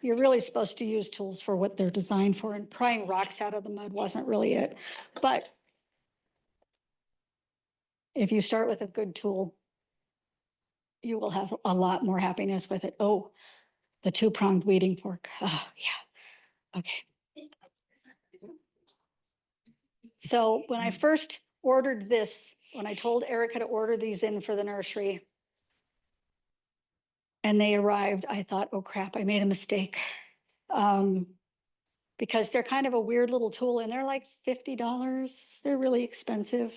Speaker 2: You're really supposed to use tools for what they're designed for, and prying rocks out of the mud wasn't really it. But if you start with a good tool, you will have a lot more happiness with it. Oh, the two-pronged weeding fork. Oh, yeah. Okay. So when I first ordered this, when I told Erica to order these in for the nursery and they arrived, I thought, oh crap, I made a mistake. Because they're kind of a weird little tool and they're like $50. They're really expensive.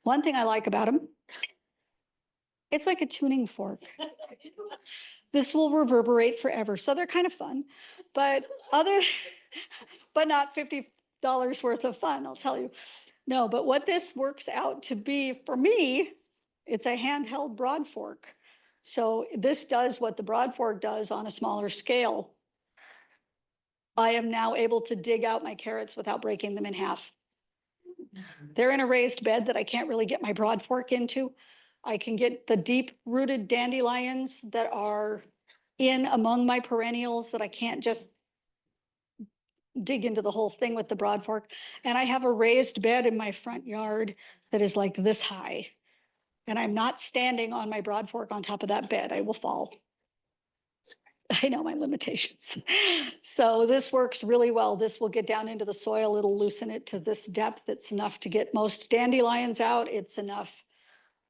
Speaker 2: One thing I like about them, it's like a tuning fork. This will reverberate forever. So they're kind of fun, but but not $50 worth of fun, I'll tell you. No, but what this works out to be for me, it's a handheld broad fork. So this does what the broad fork does on a smaller scale. I am now able to dig out my carrots without breaking them in half. They're in a raised bed that I can't really get my broad fork into. I can get the deep rooted dandelions that are in among my perennials that I can't just dig into the whole thing with the broad fork. And I have a raised bed in my front yard that is like this high. And I'm not standing on my broad fork on top of that bed. I will fall. I know my limitations. So this works really well. This will get down into the soil. It'll loosen it to this depth. It's enough to get most dandelions out. It's enough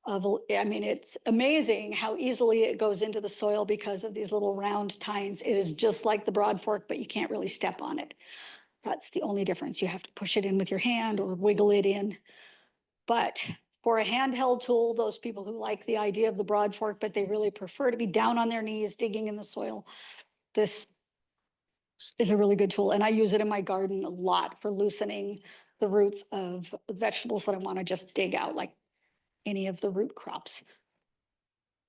Speaker 2: of, I mean, it's amazing how easily it goes into the soil because of these little round tines. It is just like the broad fork, but you can't really step on it. That's the only difference. You have to push it in with your hand or wiggle it in. But for a handheld tool, those people who like the idea of the broad fork, but they really prefer to be down on their knees digging in the soil, this is a really good tool. And I use it in my garden a lot for loosening the roots of vegetables that I want to just dig out, like any of the root crops.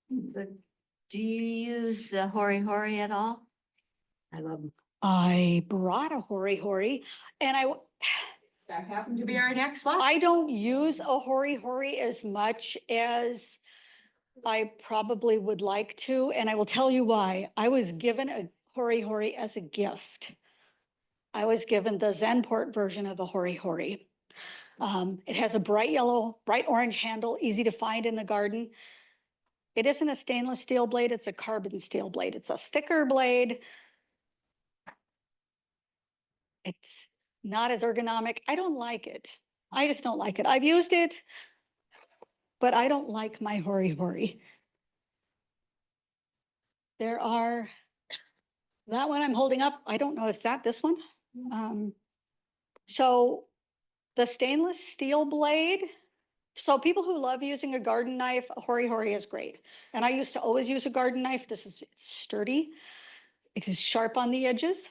Speaker 4: Do you use the hori at all? I love them.
Speaker 2: I brought a hori and
Speaker 5: That happened to be our next slide.
Speaker 2: I don't use a hori as much as I probably would like to, and I will tell you why. I was given a hori as a gift. I was given the Zenport version of a hori. It has a bright yellow, bright orange handle, easy to find in the garden. It isn't a stainless steel blade, it's a carbon steel blade. It's a thicker blade. It's not as ergonomic. I don't like it. I just don't like it. I've used it, but I don't like my hori. There are, that one I'm holding up, I don't know if that this one. So the stainless steel blade, so people who love using a garden knife, a hori is great. And I used to always use a garden knife. This is it's sturdy. It is sharp on the edges.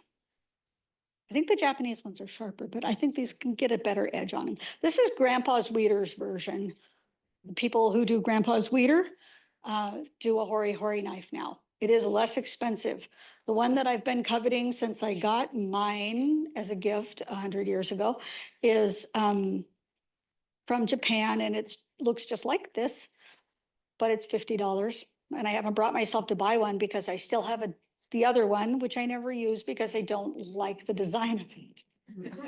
Speaker 2: I think the Japanese ones are sharper, but I think these can get a better edge on them. This is Grandpa's Weeder's version. The people who do Grandpa's Weeder do a hori knife now. It is less expensive. The one that I've been coveting since I got mine as a gift 100 years ago is from Japan, and it looks just like this, but it's $50. And I haven't brought myself to buy one because I still have the other one, which I never use because I don't like the design of it.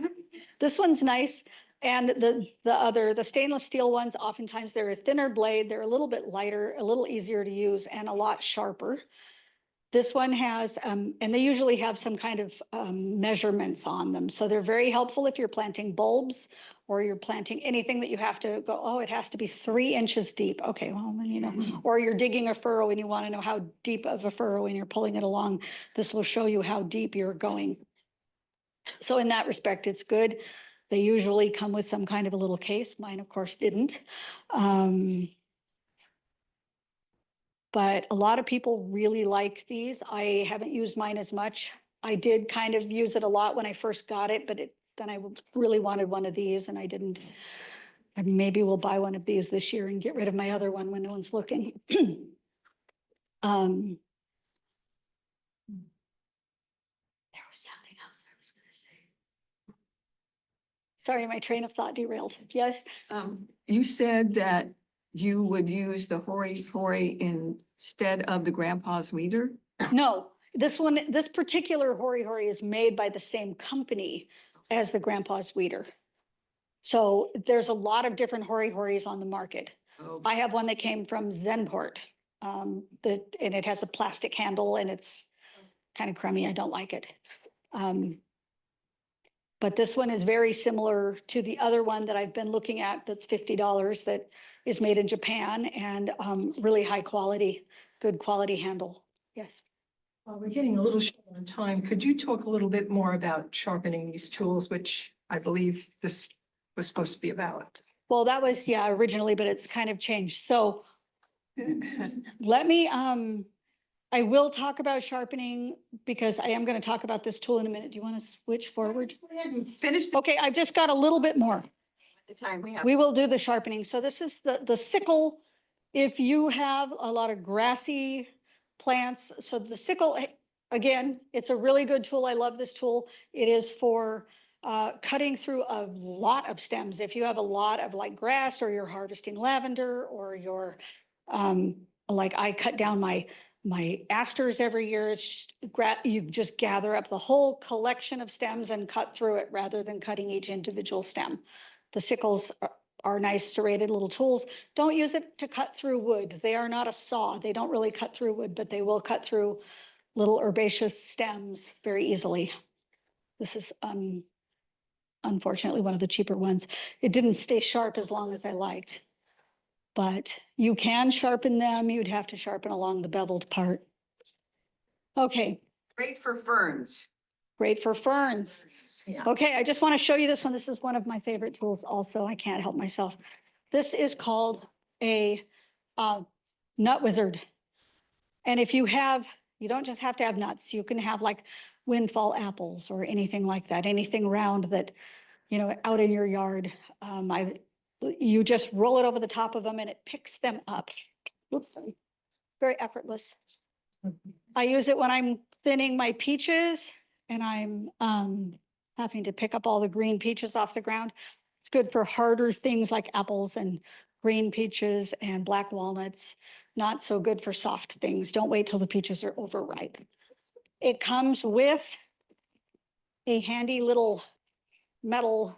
Speaker 2: This one's nice. And the stainless steel ones, oftentimes they're a thinner blade, they're a little bit lighter, a little easier to use and a lot sharper. This one has, and they usually have some kind of measurements on them. So they're very helpful if you're planting bulbs or you're planting anything that you have to go, oh, it has to be 3 inches deep. Okay, well, then, you know, or you're digging a furrow and you want to know how deep of a furrow and you're pulling it along. This will show you how deep you're going. So in that respect, it's good. They usually come with some kind of a little case. Mine, of course, didn't. But a lot of people really like these. I haven't used mine as much. I did kind of use it a lot when I first got it, but then I really wanted one of these and I didn't. And maybe we'll buy one of these this year and get rid of my other one when no one's looking. There was something else I was gonna say. Sorry, my train of thought derailed. Yes?
Speaker 8: You said that you would use the hori instead of the grandpa's weeder?
Speaker 2: No, this particular hori is made by the same company as the grandpa's weeder. So there's a lot of different horis on the market.
Speaker 8: Oh,
Speaker 2: I have one that came from Zenport. And it has a plastic handle and it's kind of crummy. I don't like it. But this one is very similar to the other one that I've been looking at that's $50 that is made in Japan and really high quality, good quality handle. Yes.
Speaker 3: We're getting a little short on time. Could you talk a little bit more about sharpening these tools, which I believe this was supposed to be about?
Speaker 2: Well, that was, yeah, originally, but it's kind of changed. So let me, I will talk about sharpening because I am going to talk about this tool in a minute. Do you want to switch forward?
Speaker 5: Finish
Speaker 2: Okay, I've just got a little bit more.
Speaker 5: the time we have.
Speaker 2: We will do the sharpening. So this is the sickle. If you have a lot of grassy plants, so the sickle, again, it's a really good tool. I love this tool. It is for cutting through a lot of stems. If you have a lot of like grass or you're harvesting lavender or you're like I cut down my asters every year, you just gather up the whole collection of stems and cut through it rather than cutting each individual stem. The sickles are nice serrated little tools. Don't use it to cut through wood. They are not a saw. They don't really cut through wood, but they will cut through little herbaceous stems very easily. This is unfortunately one of the cheaper ones. It didn't stay sharp as long as I liked, but you can sharpen them. You'd have to sharpen along the beveled part. Okay,
Speaker 5: Great for ferns.
Speaker 2: great for ferns.
Speaker 5: Yeah.
Speaker 2: Okay, I just want to show you this one. This is one of my favorite tools also. I can't help myself. This is called a nut wizard. And if you don't just have to have nuts. You can have like windfall apples or anything like that, anything round that, you know, out in your yard. You just roll it over the top of them and it picks them up. Oops, sorry. Very effortless. I use it when I'm thinning my peaches and I'm having to pick up all the green peaches off the ground. It's good for harder things like apples and green peaches and black walnuts. Not so good for soft things. Don't wait till the peaches are overripe. It comes with a handy little metal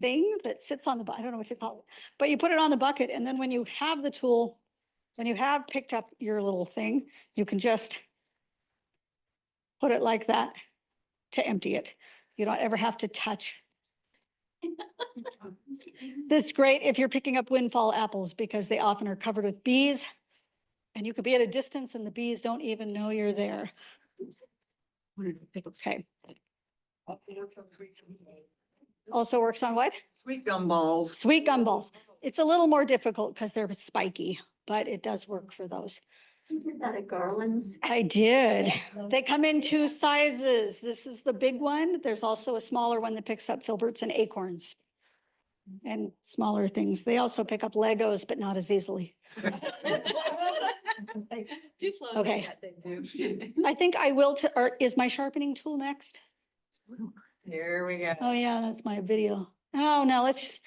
Speaker 2: thing that sits on the, I don't know what you call it, but you put it on the bucket. And then when you have the tool, when you have picked up your little thing, you can just put it like that to empty it. You don't ever have to touch. This is great if you're picking up windfall apples because they often are covered with bees and you could be at a distance and the bees don't even know you're there. Okay. Also works on what?
Speaker 5: Sweet gumballs.
Speaker 2: Sweet gumballs. It's a little more difficult because they're spiky, but it does work for those.
Speaker 4: You did that at Garland's.
Speaker 2: I did. They come in 2 sizes. This is the big one. There's also a smaller one that picks up filberts and acorns and smaller things. They also pick up Legos, but not as easily.
Speaker 4: Too close.
Speaker 2: Okay. I think I will, is my sharpening tool next?
Speaker 5: Here we go.
Speaker 2: Oh yeah, that's my video. Oh, no, let's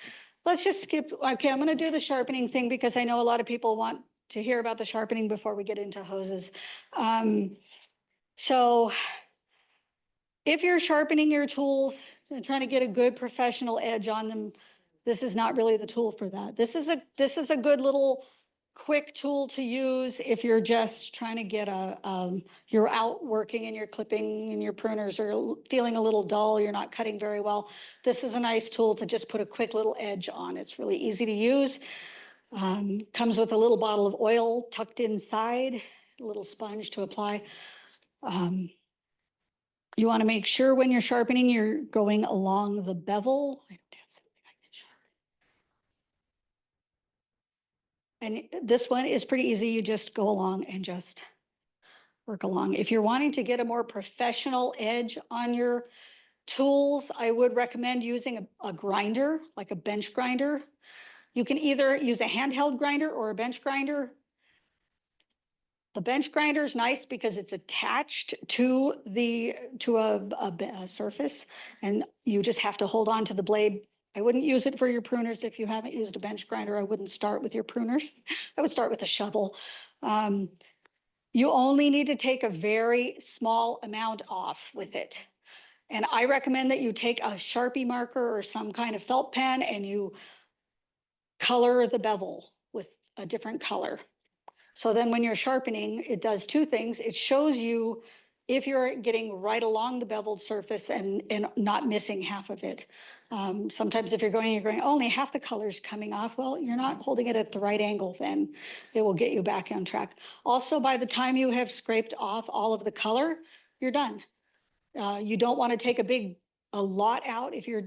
Speaker 2: just skip. Okay, I'm gonna do the sharpening thing because I know a lot of people want to hear about the sharpening before we get into hoses. So if you're sharpening your tools, and trying to get a good professional edge on them, this is not really the tool for that. This is a good little quick tool to use if you're just trying to get you're out working and you're clipping and your pruners are feeling a little dull, you're not cutting very well. This is a nice tool to just put a quick little edge on. It's really easy to use. Comes with a little bottle of oil tucked inside, a little sponge to apply. You want to make sure when you're sharpening, you're going along the bevel. I don't have something I can sharpen. And this one is pretty easy. You just go along and just work along. If you're wanting to get a more professional edge on your tools, I would recommend using a grinder, like a bench grinder. You can either use a handheld grinder or a bench grinder. The bench grinder is nice because it's attached to a surface, and you just have to hold on to the blade. I wouldn't use it for your pruners. If you haven't used a bench grinder, I wouldn't start with your pruners. I would start with a shovel. You only need to take a very small amount off with it. And I recommend that you take a Sharpie marker or some kind of felt pen and you color the bevel with a different color. So then when you're sharpening, it does two things. It shows you if you're getting right along the beveled surface and not missing half of it. Sometimes if you're going, only half the color's coming off. Well, you're not holding it at the right angle, then it will get you back on track. Also, by the time you have scraped off all of the color, you're done. You don't want to take a lot out. If you're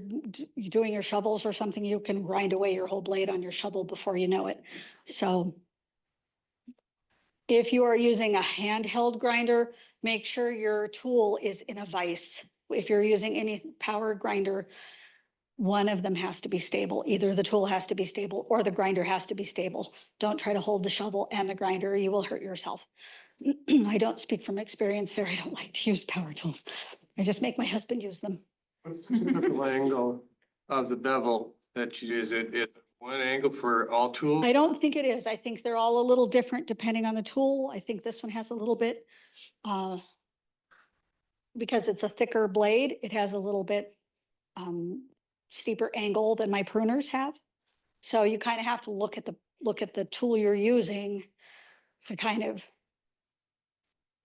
Speaker 2: doing your shovels or something, you can grind away your whole blade on your shovel before you know it. So if you are using a handheld grinder, make sure your tool is in a vise. If you're using any power grinder, one of them has to be stable. Either the tool has to be stable or the grinder has to be stable. Don't try to hold the shovel and the grinder. You will hurt yourself. I don't speak from experience there. I don't like to use power tools. I just make my husband use them.
Speaker 10: What's the typical angle of the bevel that you use? It one angle for all tools?
Speaker 2: I don't think it is. I think they're all a little different depending on the tool. I think this one has a little bit, because it's a thicker blade, it has a little bit steeper angle than my pruners have. So you kind of have to look at the tool you're using to kind of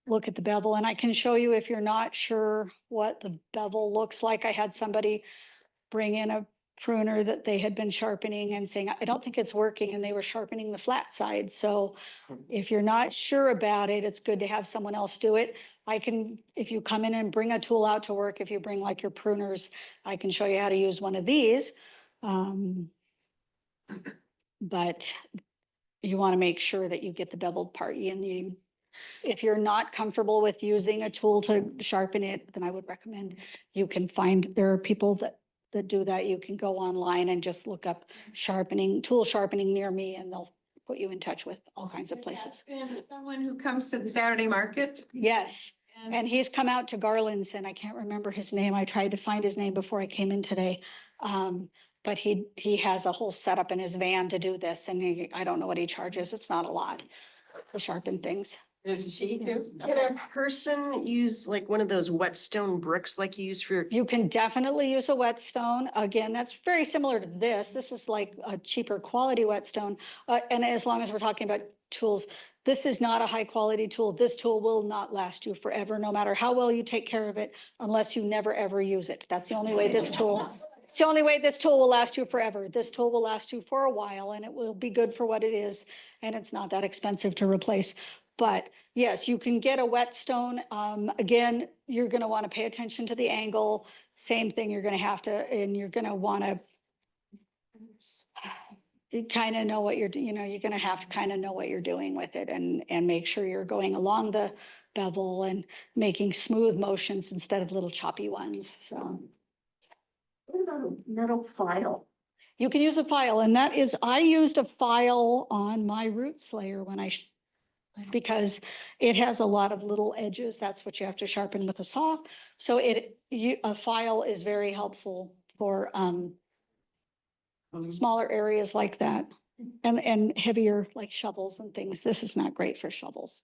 Speaker 2: look at the bevel. And I can show you if you're not sure what the bevel looks like. I had somebody bring in a pruner that they had been sharpening and saying, I don't think it's working, and they were sharpening the flat side. So if you're not sure about it, it's good to have someone else do it. If you come in and bring a tool out to work, if you bring like your pruners, I can show you how to use one of these. But you want to make sure that you get the beveled part in. If you're not comfortable with using a tool to sharpen it, then I would recommend there are people that do that. You can go online and just look up tool sharpening near me, and they'll put you in touch with all kinds of places.
Speaker 5: Is it someone who comes to the Saturday market?
Speaker 2: Yes, and he's come out to Garland's, and I can't remember his name. I tried to find his name before I came in today. But he has a whole setup in his van to do this, and I don't know what he charges. It's not a lot to sharpen things.
Speaker 5: Is she too?
Speaker 11: Can a person use like one of those whetstone bricks like you use for your?
Speaker 2: You can definitely use a whetstone. Again, that's very similar to this. This is like a cheaper quality whetstone. And as long as we're talking about tools, this is not a high quality tool. This tool will not last you forever, no matter how well you take care of it, unless you never ever use it. That's the only way this tool. It's the only way this tool will last you forever. This tool will last you for a while, and it will be good for what it is, and it's not that expensive to replace. But yes, you can get a whetstone. Again, you're going to want to pay attention to the angle. Same thing, you're going to have to, and you're going to want to kind of know what you're going to have to kind of know what you're doing with it, and make sure you're going along the bevel and making smooth motions instead of little choppy ones. So.
Speaker 11: What about a metal file?
Speaker 2: You can use a file, and I used a file on my root slayer because it has a lot of little edges. That's what you have to sharpen with a saw. So a file is very helpful for smaller areas like that, and heavier like shovels and things. This is not great for shovels.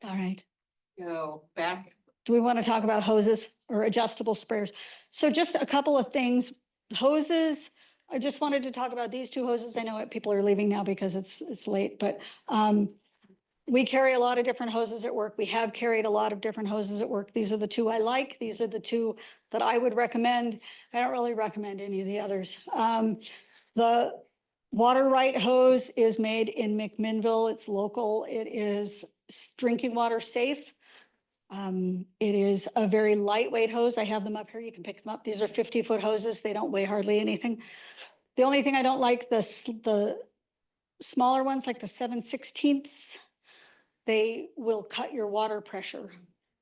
Speaker 2: All right.
Speaker 5: Go back
Speaker 2: do we want to talk about hoses or adjustable sprayers? So just a couple of things. Hoses, I just wanted to talk about these two hoses. I know people are leaving now because it's late, but we carry a lot of different hoses at work. We have carried a lot of different hoses at work. These are the two I like. These are the two that I would recommend. I don't really recommend any of the others. The Water Right hose is made in McMinnville. It's local. It is drinking water safe. It is a very lightweight hose. I have them up here. You can pick them up. These are 50-foot hoses. They don't weigh hardly anything. The only thing I don't like, the smaller ones, like the 7/16, they will cut your water pressure.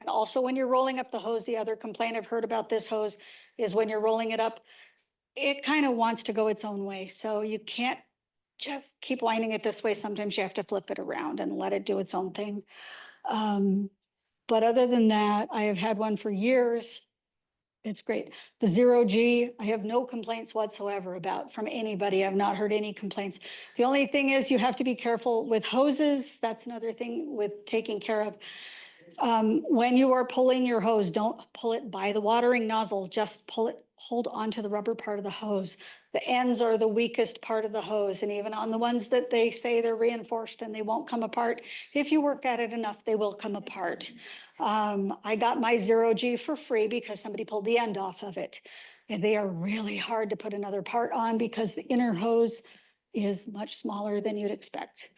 Speaker 2: And also when you're rolling up the hose, the other complaint I've heard about this hose is when you're rolling it up, it kind of wants to go its own way. So you can't just keep winding it this way. Sometimes you have to flip it around and let it do its own thing. But other than that, I have had one for years. It's great. The 0G, I have no complaints whatsoever about from anybody. I've not heard any complaints. The only thing is you have to be careful with hoses. That's another thing with taking care of. When you are pulling your hose, don't pull it by the watering nozzle, just hold onto the rubber part of the hose. The ends are the weakest part of the hose, and even on the ones that they say they're reinforced and they won't come apart, if you work at it enough, they will come apart. I got my 0G for free because somebody pulled the end off of it. And they are really hard to put another part on because the inner hose is much smaller than you'd expect.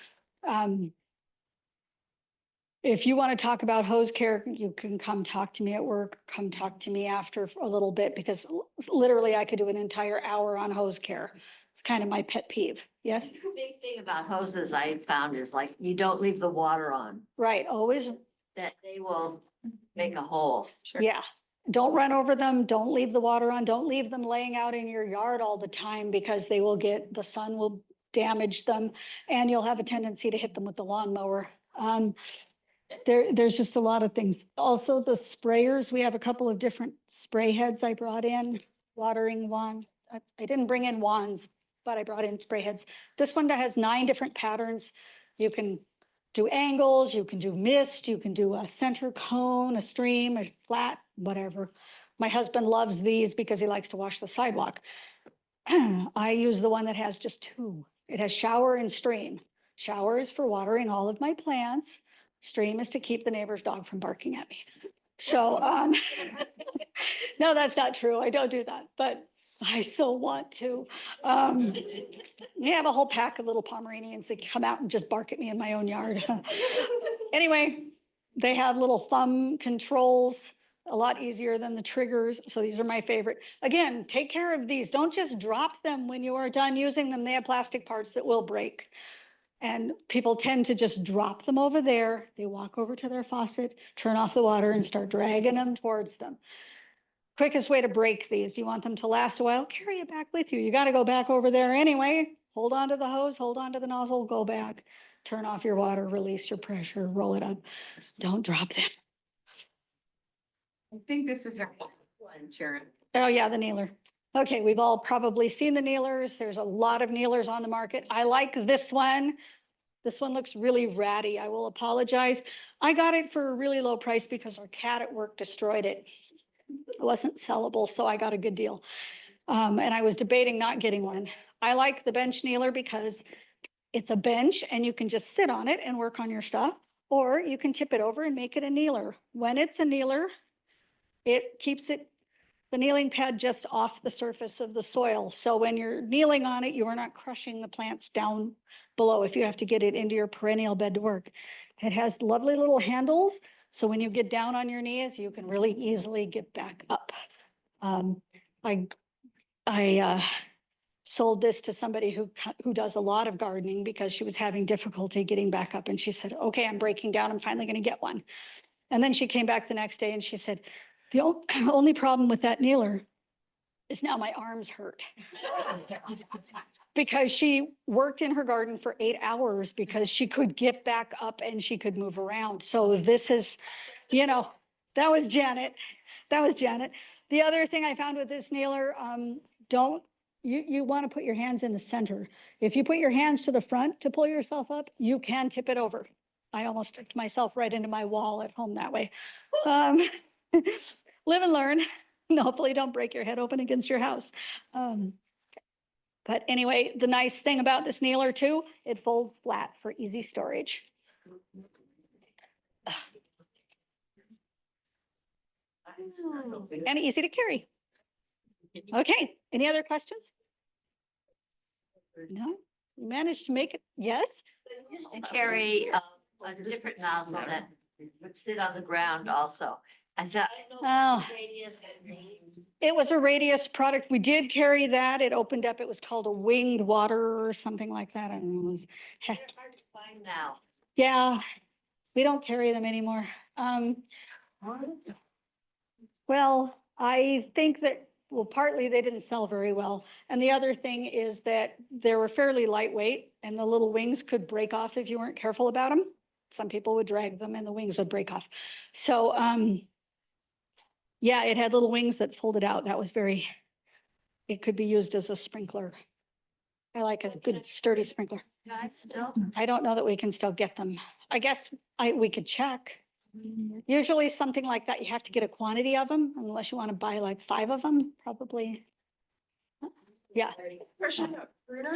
Speaker 2: If you want to talk about hose care, you can come talk to me at work, come talk to me after a little bit, because literally I could do an entire hour on hose care. It's kind of my pet peeve. Yes?
Speaker 4: The big thing about hoses I found is like, you don't leave the water on,
Speaker 2: Right, always.
Speaker 4: that they will make a hole.
Speaker 2: Yeah. Don't run over them. Don't leave the water on. Don't leave them laying out in your yard all the time because the sun will damage them and you'll have a tendency to hit them with the lawnmower. There's just a lot of things. Also, the sprayers, we have a couple of different spray heads I brought in, watering wand. I didn't bring in wands, but I brought in spray heads. This one has 9 different patterns. You can do angles, you can do mist, you can do a center cone, a stream, a flat, whatever. My husband loves these because he likes to wash the sidewalk. I use the one that has just 2. It has shower and stream. Shower is for watering all of my plants. Stream is to keep the neighbor's dog from barking at me. So, no, that's not true. I don't do that, but I so want to. We have a whole pack of little Pomeranians that come out and just bark at me in my own yard. Anyway, they have little thumb controls, a lot easier than the triggers. So these are my favorite. Again, take care of these. Don't just drop them when you are done using them. They have plastic parts that will break. And people tend to just drop them over there. They walk over to their faucet, turn off the water and start dragging them towards them. Quickest way to break these. You want them to last a while, carry it back with you. You got to go back over there anyway. Hold on to the hose, hold on to the nozzle, go back, turn off your water, release your pressure, roll it up. Don't drop them.
Speaker 5: I think this is our one, Sharon.
Speaker 2: Oh yeah, the kneeler. Okay, we've all probably seen the kneelers. There's a lot of kneelers on the market. I like this one. This one looks really ratty. I will apologize. I got it for a really low price because our cat at work destroyed it. It wasn't sellable, so I got a good deal. And I was debating not getting one. I like the bench kneeler because it's a bench and you can just sit on it and work on your stuff, or you can tip it over and make it a kneeler. When it's a kneeler, it keeps the kneeling pad just off the surface of the soil. So when you're kneeling on it, you are not crushing the plants down below if you have to get it into your perennial bed to work. It has lovely little handles. So when you get down on your knees, you can really easily get back up. I sold this to somebody who does a lot of gardening because she was having difficulty getting back up. And she said, okay, I'm breaking down. I'm finally going to get one. And then she came back the next day and she said, the only problem with that kneeler is now my arms hurt. Because she worked in her garden for 8 hours because she could get back up and she could move around. So this is, that was Janet. That was Janet. The other thing I found with this kneeler, you want to put your hands in the center. If you put your hands to the front to pull yourself up, you can tip it over. I almost tipped myself right into my wall at home that way. Live and learn. And hopefully don't break your head open against your house. But anyway, the nice thing about this nailer too, it folds flat for easy storage. And easy to carry. Okay, any other questions? No, you managed to make it, yes?
Speaker 4: Used to carry a different nozzle that would sit on the ground also. I thought.
Speaker 2: Oh. It was a Radius product. We did carry that. It opened up, it was called a winged water or something like that. I don't know. It was-
Speaker 4: They're hard to find now.
Speaker 2: Yeah, we don't carry them anymore. Well, I think that, well, partly they didn't sell very well. And the other thing is that they were fairly lightweight and the little wings could break off if you weren't careful about them. Some people would drag them and the wings would break off. So, yeah, it had little wings that folded out. That was very, it could be used as a sprinkler. I like a good sturdy sprinkler.
Speaker 4: Guys, still.
Speaker 2: I don't know that we can still get them. I guess we could check. Usually something like that, you have to get a quantity of them unless you want to buy like 5 of them, probably. Yeah.
Speaker 11: Question, Bruna,